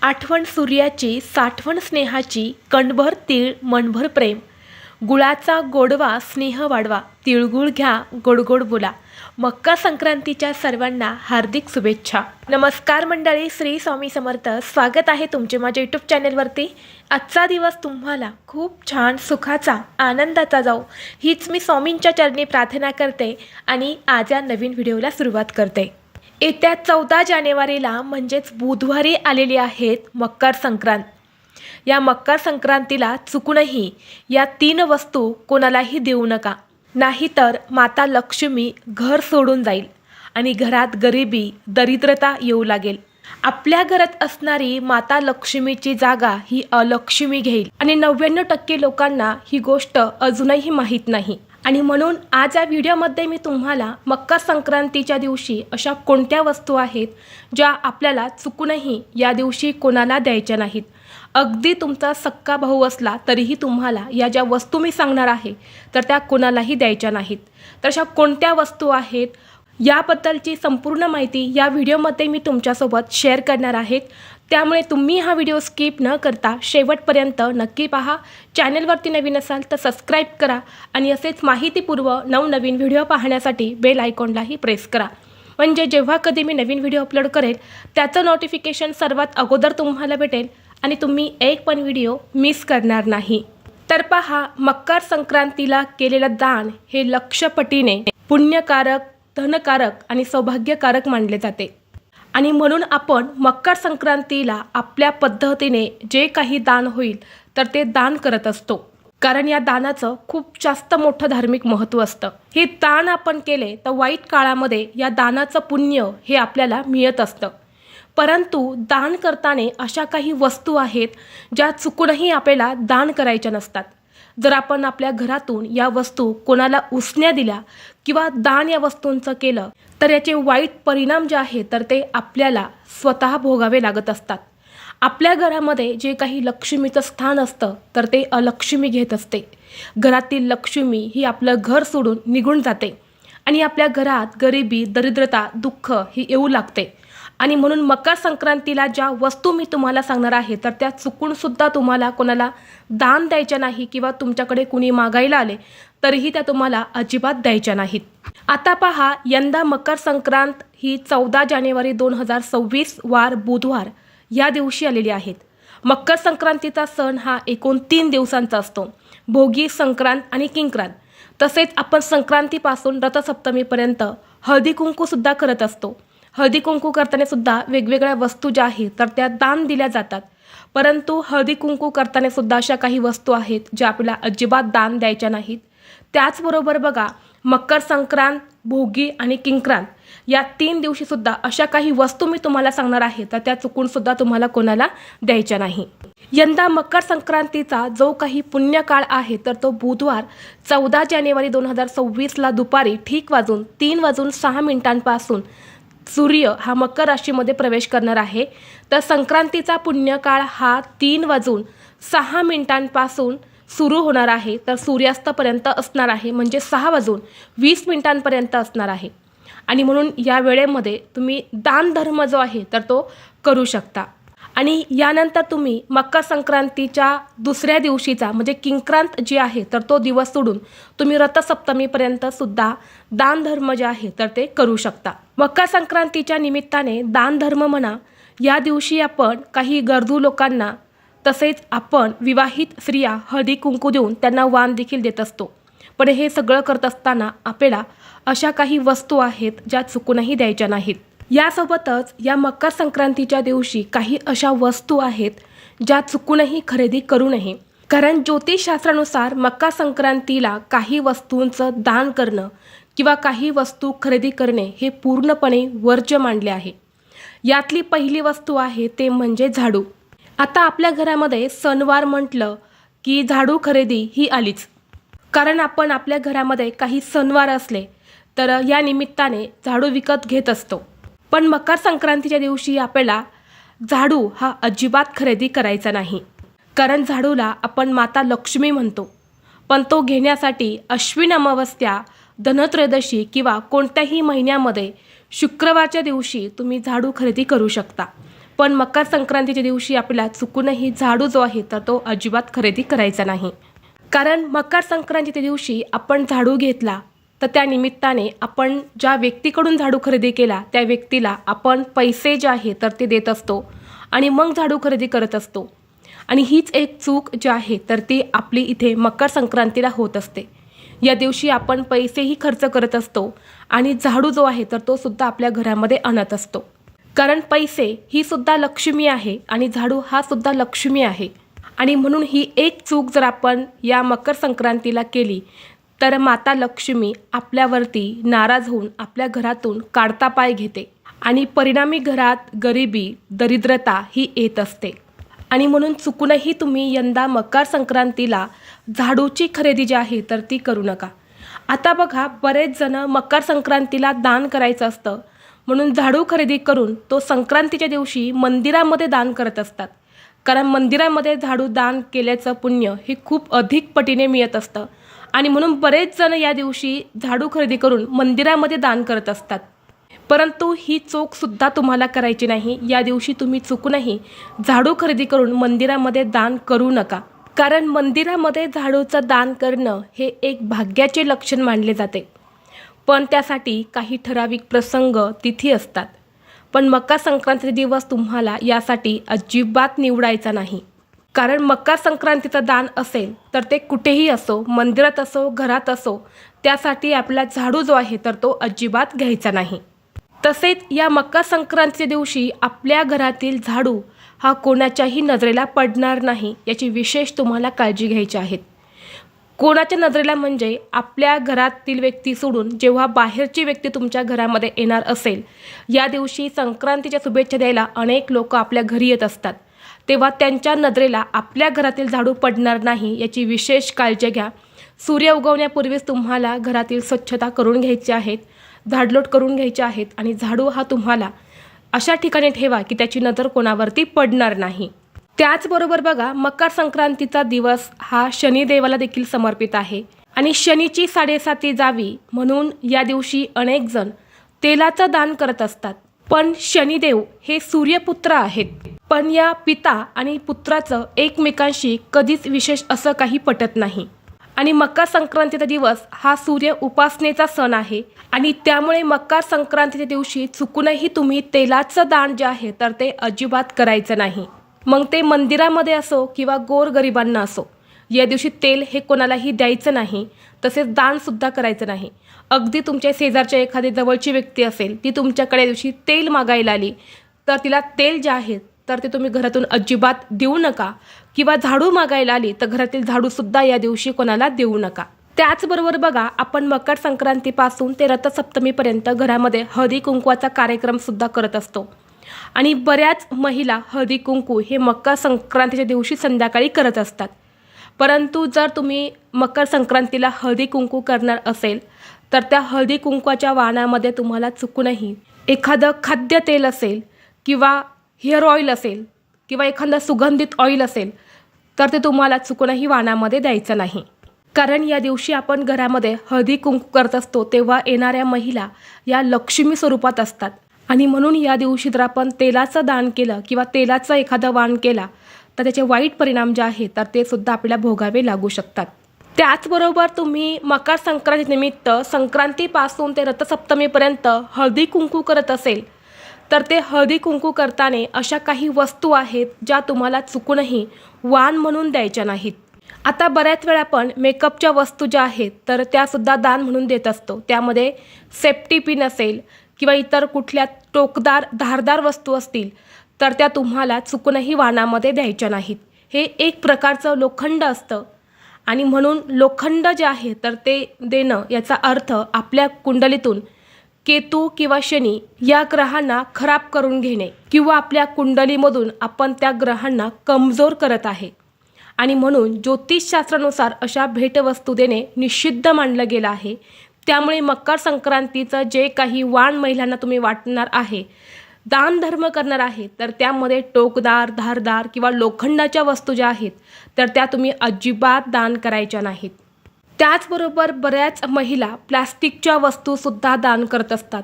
आठवण सूर्याची, साठवण स्नेहाची, कणभर तीळ मनभर प्रेम. गुळाचा गोडवा स्नेह वाढवा, तिळगुळ घ्या गोडगोड बोला. मकर संक्रांतीच्या सर्वांना हार्दिक शुभेच्छा. नमस्कार मंडळी, श्री स्वामी समर्थ. स्वागत आहे तुमचे माझ्या यूट्यूब चॅनेलवरती. आजचा दिवस तुम्हाला खूप छान, सुखाचा, आनंदाचा जाऊ हीच मी स्वामींच्या चरणी प्रार्थना करते आणि आज या नवीन व्हिडिओला सुरुवात करते. येत्या 14 जानेवारीला म्हणजेच बुधवारी आलेली आहेत मकर संक्रांत. या मकर संक्रांतीला चुकूनही या 3 वस्तू कोणालाही देऊ नका, नाहीतर माता लक्ष्मी घर सोडून जाईल आणि घरात गरिबी, दरिद्रता येऊ लागेल. आपल्या घरात असणारी माता लक्ष्मीची जागा ही अलक्ष्मी घेईल आणि 99% लोकांना ही गोष्ट अजूनही माहीत नाही. आणि म्हणून आज या व्हिडिओमध्ये मी तुम्हाला मकर संक्रांतीच्या दिवशी अशा कोणत्या वस्तू आहेत ज्या आपल्याला चुकूनही या दिवशी कोणाला द्यायच्या नाहीत. अगदी तुमचा सक्का भाऊ असला तरीही तुम्हाला या ज्या वस्तू मी सांगणार आहे तर त्या कोणालाही द्यायच्या नाहीत. तर अशा कोणत्या वस्तू आहेत याबद्दलची संपूर्ण माहिती या व्हिडिओमध्ये मी तुमच्यासोबत शेअर करणार आहेत. त्यामुळे तुम्ही हा व्हिडिओ स्किप न करता शेवटपर्यंत नक्की पहा. चॅनलवरती नवीन असाल तर सबस्क्राईब करा आणि असेच माहितीपूर्व नवनवीन व्हिडिओ पाहण्यासाठी बेल आयकॉनलाही प्रेस करा, म्हणजे जेव्हा कधी मी नवीन व्हिडिओ अपलोड करेल त्याचं नोटिफिकेशन सर्वात अगोदर तुम्हाला भेटेल आणि तुम्ही एक पण व्हिडिओ मिस करणार नाही. तर पहा, मकर संक्रांतीला केलेलं दान हे लक्षपटीने पुण्यकारक, धनकारक आणि सौभाग्यकारक मानले जाते. आणि म्हणून आपण मकर संक्रांतीला आपल्या पद्धतीने जे काही दान होईल तर ते दान करत असतो, कारण या दानाचं खूप जास्त मोठं धार्मिक महत्त्व असतं. हे दान आपण केले तर वाईट काळामध्ये या दानाचं पुण्य हे आपल्याला मिळत असतं. परंतु दान करताना अशा काही वस्तू आहेत ज्या चुकूनही आपल्याला दान करायच्या नसतात. जर आपण आपल्या घरातून या वस्तू कोणाला उसण्या दिल्या किंवा दान या वस्तूंचं केलं तर याचे वाईट परिणाम जे आहेत तर ते आपल्याला स्वतः भोगावे लागत असतात. आपल्या घरामध्ये जे काही लक्ष्मीचं स्थान असतं तर ते अलक्ष्मी घेत असते. घरातील लक्ष्मी ही आपलं घर सोडून निघून जाते आणि आपल्या घरात गरिबी, दरिद्रता, दुःख ही येऊ लागते. आणि म्हणून मकर संक्रांतीला ज्या वस्तू मी तुम्हाला सांगणार आहे तर त्या चुकूनसुद्धा तुम्हाला कोणाला दान द्यायच्या नाही किंवा तुमच्याकडे कुणी मागायला आले तरीही त्या तुम्हाला अजिबात द्यायच्या नाहीत. आता पहा, यंदा मकर संक्रांत ही 14 जानेवारी 2026 वार बुधवार या दिवशी आलेली आहेत. मकर संक्रांतीचा सण हा एकूण 3 दिवसांचा असतो. भोगी, संक्रांत आणि किंक्रांत. तसेच आपण संक्रांतीपासून रथसप्तमीपर्यंत हळदी कुंकूसुद्धा करत असतो. हळदी कुंकू करताना सुद्धा वेगवेगळ्या वस्तू ज्या आहेत तर त्या दान दिल्या जातात. परंतु हळदी कुंकू करताना सुद्धा अशा काही वस्तू आहेत ज्या आपल्याला अजिबात दान द्यायच्या नाहीत. त्याचबरोबर बघा, मकर संक्रांत, भोगी आणि किंक्रांत या 3 दिवशीसुद्धा अशा काही वस्तू मी तुम्हाला सांगणार आहे तर त्या चुकूनसुद्धा तुम्हाला कोणाला द्यायच्या नाही. यंदा मकर संक्रांतीचा जो काही पुण्यकाळ आहे तर तो बुधवार 14 जानेवारी 2026ला दुपारी ठीक 3:06 सूर्य हा मकर राशीमध्ये प्रवेश करणार आहे. तर संक्रांतीचा पुण्यकाळ हा 3:06 सुरू होणार आहे तर सूर्यास्तापर्यंत असणार आहे, म्हणजे 6:20 असणार आहे. आणि म्हणून या वेळेमध्ये तुम्ही दान धर्म जो आहे तर तो करू शकता. आणि यानंतर तुम्ही मकर संक्रांतीच्या दुसऱ्या दिवशीचा म्हणजे किंक्रांत जे आहे तर तो दिवस सोडून तुम्ही रथसप्तमीपर्यंत सुद्धा दान धर्म जे आहे तर ते करू शकता. मकर संक्रांतीच्या निमित्ताने दान धर्म म्हणा, या दिवशी आपण काही गरजू लोकांना तसेच आपण विवाहित स्त्रिया हळदी कुंकू देऊन त्यांना वाण देखील देत असतो. पण हे सगळं करत असताना आपल्याला अशा काही वस्तू आहेत ज्या चुकूनही द्यायच्या नाहीत. यासोबतच या मकर संक्रांतीच्या दिवशी काही अशा वस्तू आहेत ज्या चुकूनही खरेदी करू नये, कारण ज्योतिषशास्त्रानुसार मकर संक्रांतीला काही वस्तूंचं दान करणं किंवा काही वस्तू खरेदी करणे हे पूर्णपणे वर्ज्य मानले आहे. यातली पहिली वस्तू आहे ते म्हणजे झाडू. आता आपल्या घरामध्ये सणवार म्हटलं की झाडू खरेदी ही आलीच, कारण आपण आपल्या घरामध्ये काही सणवार असले तर या निमित्ताने झाडू विकत घेत असतो. पण मकर संक्रांतीच्या दिवशी आपल्याला झाडू हा अजिबात खरेदी करायचा नाही, कारण झाडूला आपण माता लक्ष्मी म्हणतो. पण तो घेण्यासाठी अश्विन अमावस्या, धनत्रयोदशी किंवा कोणत्याही महिन्यामध्ये शुक्रवारच्या दिवशी तुम्ही झाडू खरेदी करू शकता. पण मकर संक्रांतीच्या दिवशी आपल्याला चुकूनही झाडू जो आहे तर तो अजिबात खरेदी करायचा नाही. कारण मकर संक्रांतीच्या दिवशी आपण झाडू घेतला तर त्या निमित्ताने आपण ज्या व्यक्तीकडून झाडू खरेदी केला त्या व्यक्तीला आपण पैसे जे आहे तर ते देत असतो आणि मग झाडू खरेदी करत असतो. आणि हीच एक चूक जी आहे तर ती आपली इथे मकर संक्रांतीला होत असते. या दिवशी आपण पैसेही खर्च करत असतो आणि झाडू जो आहे तर तो सुद्धा आपल्या घरामध्ये आणत असतो. कारण पैसे ही सुद्धा लक्ष्मी आहे आणि झाडू हा सुद्धा लक्ष्मी आहे. आणि म्हणून ही एक चूक जर आपण या मकर संक्रांतीला केली तर माता लक्ष्मी आपल्यावरती नाराज होऊन आपल्या घरातून काढता पाय घेते आणि परिणामी घरात गरिबी दरिद्रता ही येत असते. आणि म्हणून चुकूनही तुम्ही यंदा मकर संक्रांतीला झाडूची खरेदी जी आहे तर ती करू नका. आता बघा, बरेच जण मकर संक्रांतीला दान करायचं असतं म्हणून झाडू खरेदी करून तो संक्रांतीच्या दिवशी मंदिरामध्ये दान करत असतात. कारण मंदिरामध्ये झाडू दान केल्याचं पुण्य हे खूप अधिक पटीने मिळत असतं आणि म्हणून बरेच जण या दिवशी झाडू खरेदी करून मंदिरामध्ये दान करत असतात. परंतु ही चूकसुद्धा तुम्हाला करायची नाही. या दिवशी तुम्ही चुकूनही झाडू खरेदी करून मंदिरामध्ये दान करू नका. कारण मंदिरामध्ये झाडूचं दान करणं हे एक भाग्याचे लक्षण मानले जाते. पण त्यासाठी काही ठराविक प्रसंग तिथी असतात. पण मकर संक्रांतीचा दिवस तुम्हाला यासाठी अजिबात निवडायचा नाही. कारण मकर संक्रांतीचं दान असेल तर ते कुठेही असो, मंदिरात असो, घरात असो, त्यासाठी आपला झाडू जो आहे तर तो अजिबात घ्यायचा नाही. तसेच या मकर संक्रांतीच्या दिवशी आपल्या घरातील झाडू हा कोणाच्याही नजरेला पडणार नाही याची विशेष तुम्हाला काळजी घ्यायची आहे. कोणाच्या नजरेला म्हणजे आपल्या घरातील व्यक्ती सोडून जेव्हा बाहेरची व्यक्ती तुमच्या घरामध्ये येणार असेल, या दिवशी संक्रांतीच्या शुभेच्छा द्यायला अनेक लोक आपल्या घरी येत असतात, तेव्हा त्यांच्या नजरेला आपल्या घरातील झाडू पडणार नाही याची विशेष काळजी घ्या. सूर्य उगवण्यापूर्वीच तुम्हाला घरातील स्वच्छता करून घ्यायची आहेत, झाडलोट करून घ्यायचे आहेत आणि झाडू हा तुम्हाला अशा ठिकाणी ठेवा की त्याची नजर कोणावरती पडणार नाही. त्याचबरोबर बघा, मकर संक्रांतीचा दिवस हा शनिदेवाला देखील समर्पित आहे आणि शनीची 7.5 जावी म्हणून या दिवशी अनेक जण तेलाचं दान करत असतात. पण शनिदेव हे सूर्यपुत्र आहेत, पण या पिता आणि पुत्राचं एकमेकांशी कधीच विशेष असं काही पटत नाही. आणि मकर संक्रांतीचा दिवस हा सूर्य उपासनेचा सण आहे आणि त्यामुळे मकर संक्रांतीच्या दिवशी चुकूनही तुम्ही तेलाचं दान जे आहे तर ते अजिबात करायचं नाही. मग ते मंदिरामध्ये असो किंवा गोरगरिबांना असो, या दिवशी तेल हे कोणालाही द्यायचं नाही. तसेच दानसुद्धा करायचं नाही. अगदी तुमच्या शेजारच्या एखादी जवळची व्यक्ती असेल, ती तुमच्याकडे दिवशी तेल मागायला आली तर तिला तेल जे आहे तर ते तुम्ही घरातून अजिबात देऊ नका. किंवा झाडू मागायला आली तर घरातील झाडूसुद्धा या दिवशी कोणाला देऊ नका. त्याचबरोबर बघा, आपण मकर संक्रांतीपासून ते रथसप्तमीपर्यंत घरामध्ये हळदी कुंकवाचा कार्यक्रमसुद्धा करत असतो आणि बऱ्याच महिला हळदी कुंकू हे मकर संक्रांतीच्या दिवशी संध्याकाळी करत असतात. परंतु जर तुम्ही मकर संक्रांतीला हळदी कुंकू करणार असेल तर त्या हळदी कुंकवाच्या वाणामध्ये तुम्हाला चुकूनही एखादं खाद्यतेल असेल किंवा हेअर ऑइल असेल किंवा एखादं सुगंधित ऑइल असेल तर ते तुम्हाला चुकूनही वाणामध्ये द्यायचं नाही. कारण या दिवशी आपण घरामध्ये हळदी कुंकू करत असतो तेव्हा येणाऱ्या महिला या लक्ष्मी स्वरूपात असतात आणि म्हणून या दिवशी जर आपण तेलाचं दान केलं किंवा तेलाचं एखादं वाण केला तर त्याचे वाईट परिणाम जे आहेत तर ते सुद्धा आपल्याला भोगावे लागू शकतात. त्याचबरोबर तुम्ही मकर संक्रांतीनिमित्त संक्रांतीपासून ते रथसप्तमीपर्यंत हळदी कुंकू करत असेल तर ते हळदी कुंकू करताना अशा काही वस्तू आहेत ज्या तुम्हाला चुकूनही वाण म्हणून द्यायच्या नाहीत. आता बऱ्याच वेळा आपण मेकअपच्या वस्तू ज्या आहेत तर त्यासुद्धा दान म्हणून देत असतो. त्यामध्ये सेफ्टी पिन असेल किंवा इतर कुठल्या टोकदार धारदार वस्तू असतील तर त्या तुम्हाला चुकूनही वाणामध्ये द्यायच्या नाहीत. हे एक प्रकारचं लोखंड असतं आणि म्हणून लोखंड जे आहे तर ते देणं याचा अर्थ आपल्या कुंडलीतून केतू किंवा शनी या ग्रहांना खराब करून घेणे किंवा आपल्या कुंडलीमधून आपण त्या ग्रहांना कमजोर करत आहे. आणि म्हणून ज्योतिषशास्त्रानुसार अशा भेटवस्तू देणे निषिद्ध मानलं गेलं आहे. त्यामुळे मकर संक्रांतीचं जे काही वाण महिलांना तुम्ही वाटणार आहे, दान धर्म करणार आहे, तर त्यामध्ये टोकदार धारदार किंवा लोखंडाच्या वस्तू ज्या आहेत तर त्या तुम्ही अजिबात दान करायच्या नाहीत. त्याचबरोबर बऱ्याच महिला प्लास्टिकच्या वस्तूसुद्धा दान करत असतात.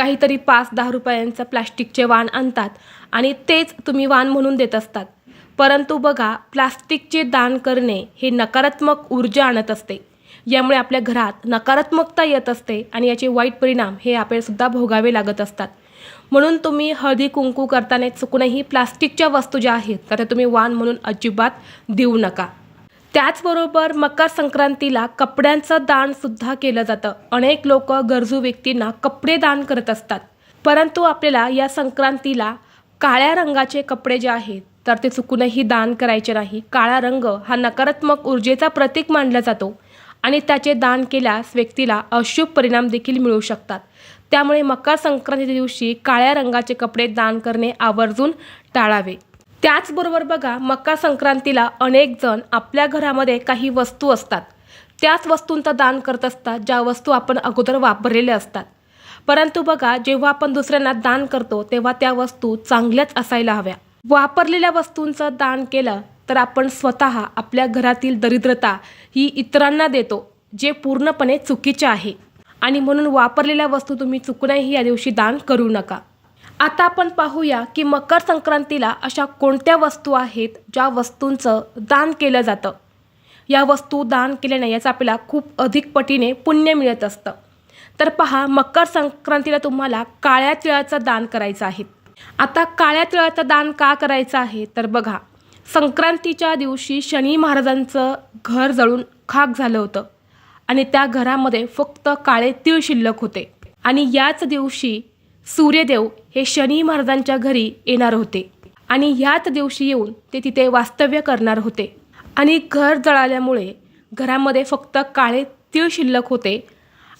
काहीतरी 5-10 रुपयांचं प्लास्टिकचे वाण आणतात आणि तेच तुम्ही वाण म्हणून देत असतात. परंतु बघा, प्लास्टिकचे दान करणे हे नकारात्मक ऊर्जा आणत असते. यामुळे आपल्या घरात नकारात्मकता येत असते आणि याचे वाईट परिणाम हे आपल्यालासुद्धा भोगावे लागत असतात. म्हणून तुम्ही हळदी कुंकू करताना चुकूनही प्लास्टिकच्या वस्तू ज्या आहेत तर त्या तुम्ही वाण म्हणून अजिबात देऊ नका. त्याचबरोबर मकर संक्रांतीला कपड्यांचं दानसुद्धा केलं जातं. अनेक लोक गरजू व्यक्तींना कपडे दान करत असतात. परंतु आपल्याला या संक्रांतीला काळ्या रंगाचे कपडे जे आहेत तर ते चुकूनही दान करायचे नाही. काळा रंग हा नकारात्मक ऊर्जेचा प्रतीक मानला जातो आणि त्याचे दान केल्यास व्यक्तीला अशुभ परिणाम देखील मिळू शकतात. त्यामुळे मकर संक्रांतीच्या दिवशी काळ्या रंगाचे कपडे दान करणे आवर्जून टाळावे. त्याचबरोबर बघा, मकर संक्रांतीला अनेक जण आपल्या घरामध्ये काही वस्तू असतात, त्याच वस्तूंचं दान करत असतात ज्या वस्तू आपण अगोदर वापरलेल्या असतात. परंतु बघा, जेव्हा आपण दुसऱ्यांना दान करतो तेव्हा त्या वस्तू चांगल्याच असायला हव्या. वापरलेल्या वस्तूंचं दान केलं तर आपण स्वतः आपल्या घरातील दरिद्रता ही इतरांना देतो, जे पूर्णपणे चुकीचे आहे. आणि म्हणून वापरलेल्या वस्तू तुम्ही चुकूनही या दिवशी दान करू नका. आता आपण पाहूया की मकर संक्रांतीला अशा कोणत्या वस्तू आहेत ज्या वस्तूंचं दान केलं जातं. या वस्तू दान केल्याने याचं आपल्याला खूप अधिक पटीने पुण्य मिळत असतं. तर पहा, मकर संक्रांतीला तुम्हाला काळ्या तिळाचं दान करायचं आहे. आता काळ्या तिळाचं दान का करायचं आहे तर बघा, संक्रांतीच्या दिवशी शनी महाराजांचं घर जळून खाक झालं होतं आणि त्या घरामध्ये फक्त काळे तीळ शिल्लक होते. आणि याच दिवशी सूर्यदेव हे शनी महाराजांच्या घरी येणार होते आणि ह्याच दिवशी येऊन ते तिथे वास्तव्य करणार होते. आणि घर जळाल्यामुळे घरामध्ये फक्त काळे तीळ शिल्लक होते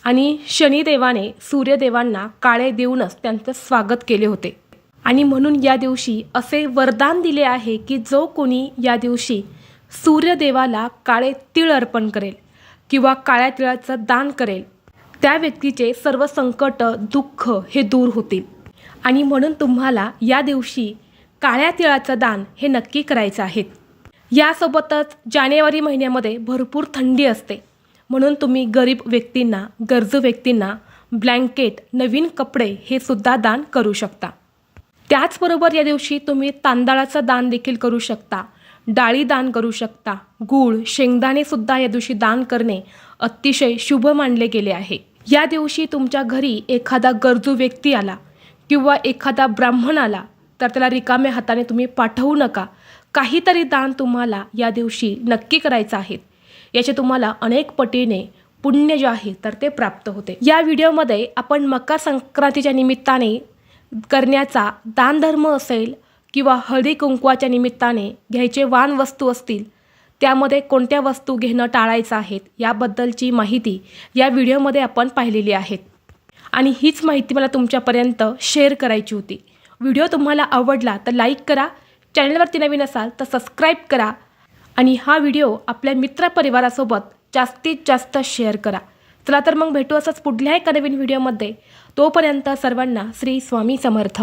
आणि शनिदेवाने सूर्यदेवांना काळे देऊनच त्यांचं स्वागत केले होते. आणि म्हणून या दिवशी असे वरदान दिले आहे की जो कोणी या दिवशी सूर्यदेवाला काळे तीळ अर्पण करेल किंवा काळ्या तिळाचं दान करेल, त्या व्यक्तीचे सर्व संकट दुःख हे दूर होतील. आणि म्हणून तुम्हाला या दिवशी काळ्या तिळाचं दान हे नक्की करायचं आहे. यासोबतच जानेवारी महिन्यामध्ये भरपूर थंडी असते, म्हणून तुम्ही गरीब व्यक्तींना, गरजू व्यक्तींना ब्लँकेट, नवीन कपडे हे सुद्धा दान करू शकता. त्याचबरोबर या दिवशी तुम्ही तांदळाचं दान देखील करू शकता, डाळी दान करू शकता, गूळ, शेंगदाणेसुद्धा या दिवशी दान करणे अतिशय शुभ मानले गेले आहे. या दिवशी तुमच्या घरी एखादा गरजू व्यक्ती आला किंवा एखादा ब्राह्मण आला तर त्याला रिकाम्या हाताने तुम्ही पाठवू नका. काहीतरी दान तुम्हाला या दिवशी नक्की करायचं आहे. याचे तुम्हाला अनेक पटीने पुण्य जे आहे तर ते प्राप्त होते. या व्हिडिओमध्ये आपण मकर संक्रांतीच्या निमित्ताने करण्याचा दानधर्म असेल किंवा हळदी कुंकवाच्या निमित्ताने घ्यायचे वाण वस्तू असतील, त्यामध्ये कोणत्या वस्तू घेणं टाळायचं आहेत याबद्दलची माहिती या व्हिडिओमध्ये आपण पाहिलेली आहे. आणि हीच माहिती मला तुमच्यापर्यंत शेअर करायची होती. व्हिडिओ तुम्हाला आवडला तर लाईक करा, चॅनलवरती नवीन असाल तर सबस्क्राईब करा आणि हा व्हिडिओ आपल्या मित्रपरिवारासोबत जास्तीत जास्त शेअर करा. चला तर मग भेटू असंच पुढल्या एका नवीन व्हिडिओमध्ये. तोपर्यंत सर्वांना श्री स्वामी समर्थ.